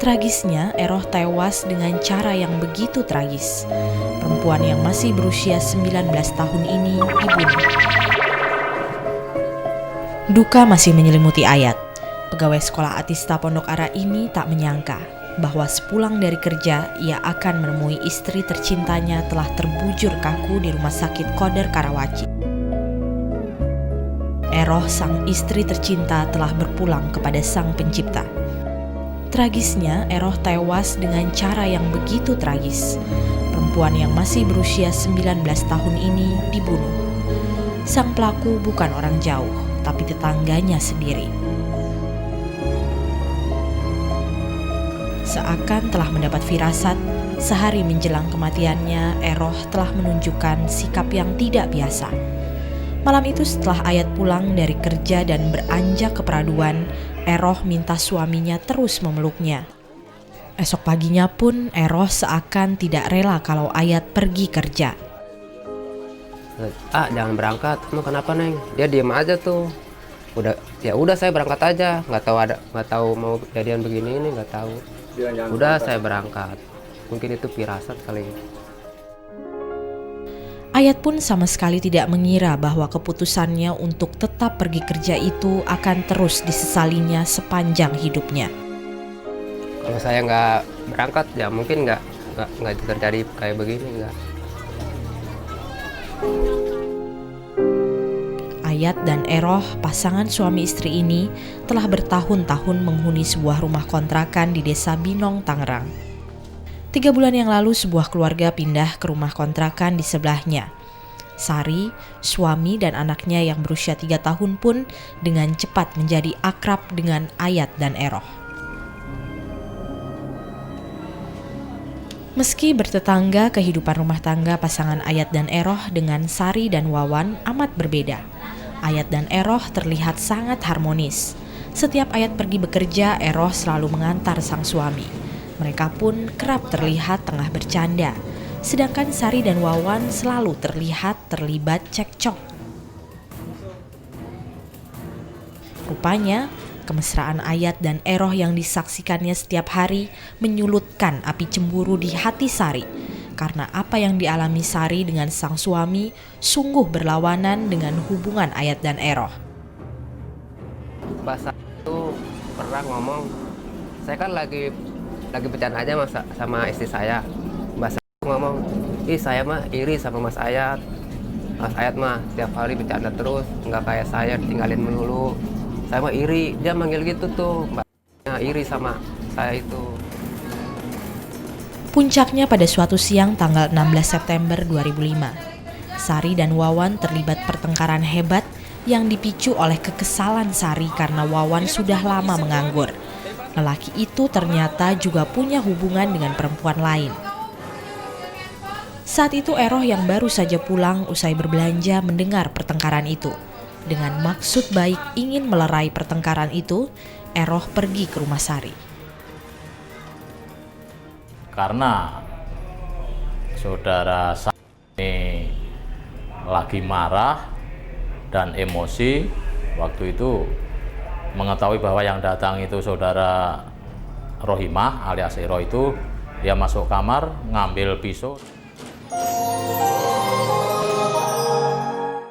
Tragisnya, Eroh tewas dengan cara yang begitu tragis. Perempuan yang masih berusia 19 tahun ini dibunuh. Duka masih menyelimuti Ayat. Pegawai sekolah Atista Pondok Ara ini tak menyangka bahwa sepulang dari kerja, ia akan menemui istri tercintanya telah terbujur kaku di Rumah Sakit Koder Karawaci. Eroh, sang istri tercinta, telah berpulang kepada Sang Pencipta. Tragisnya, Eroh tewas dengan cara yang begitu tragis. Perempuan yang masih berusia 19 tahun ini dibunuh. Sang pelaku bukan orang jauh, tapi tetangganya sendiri. Seakan telah mendapat firasat, sehari menjelang kematiannya, Eroh telah menunjukkan sikap yang tidak biasa. Malam itu setelah Ayat pulang dari kerja dan beranjak ke peraduan, Eroh minta suaminya terus memeluknya. Esok paginya pun Eroh seakan tidak rela kalau Ayat pergi kerja. Jangan berangkat. Emang kenapa, Neng? Dia diem aja tuh. Udah saya berangkat aja. Nggak tahu mau kejadian begini ini, nggak tahu. Udah saya berangkat. Mungkin itu firasat kali. Ayat pun sama sekali tidak mengira bahwa keputusannya untuk tetap pergi kerja itu akan terus disesalinya sepanjang hidupnya. Kalau saya nggak berangkat, ya mungkin nggak terjadi kayak begini, nggak. Ayat dan Eroh, pasangan suami istri ini, telah bertahun-tahun menghuni sebuah rumah kontrakan di Desa Binong, Tangerang. 3 bulan yang lalu sebuah keluarga pindah ke rumah kontrakan di sebelahnya. Sari, suami dan anaknya yang berusia 3 tahun pun dengan cepat menjadi akrab dengan Ayat dan Eroh. Meski bertetangga, kehidupan rumah tangga pasangan Ayat dan Eroh dengan Sari dan Wawan amat berbeda. Ayat dan Eroh terlihat sangat harmonis. Setiap Ayat pergi bekerja, Eroh selalu mengantar sang suami. Mereka pun kerap terlihat tengah bercanda, sedangkan Sari dan Wawan selalu terlihat terlibat cekcok. Rupanya, kemesraan Ayat dan Eroh yang disaksikannya setiap hari menyulutkan api cemburu di hati Sari, karena apa yang dialami Sari dengan sang suami sungguh berlawanan dengan hubungan Ayat dan Eroh. Bahasa itu pernah ngomong, saya kan lagi bercanda aja sama istri saya. Bahasa ngomong, saya mah iri sama Mas Ayat. Mas Ayat mah setiap hari bercanda terus, nggak kayak saya ditinggalin melulu. Saya mah iri, dia manggil gitu tuh, mbaknya iri sama saya itu. Puncaknya pada suatu siang tanggal 16 September 2005. Sari dan Wawan terlibat pertengkaran hebat yang dipicu oleh kekesalan Sari karena Wawan sudah lama menganggur. Lelaki itu ternyata juga punya hubungan dengan perempuan lain. Saat itu Eroh yang baru saja pulang usai berbelanja mendengar pertengkaran itu. Dengan maksud baik ingin melerai pertengkaran itu, Eroh pergi ke rumah Sari. Karena saudara Sari ini lagi marah dan emosi, waktu itu mengetahui bahwa yang datang itu saudara Rohimah alias Eroh itu, dia masuk kamar ngambil pisau.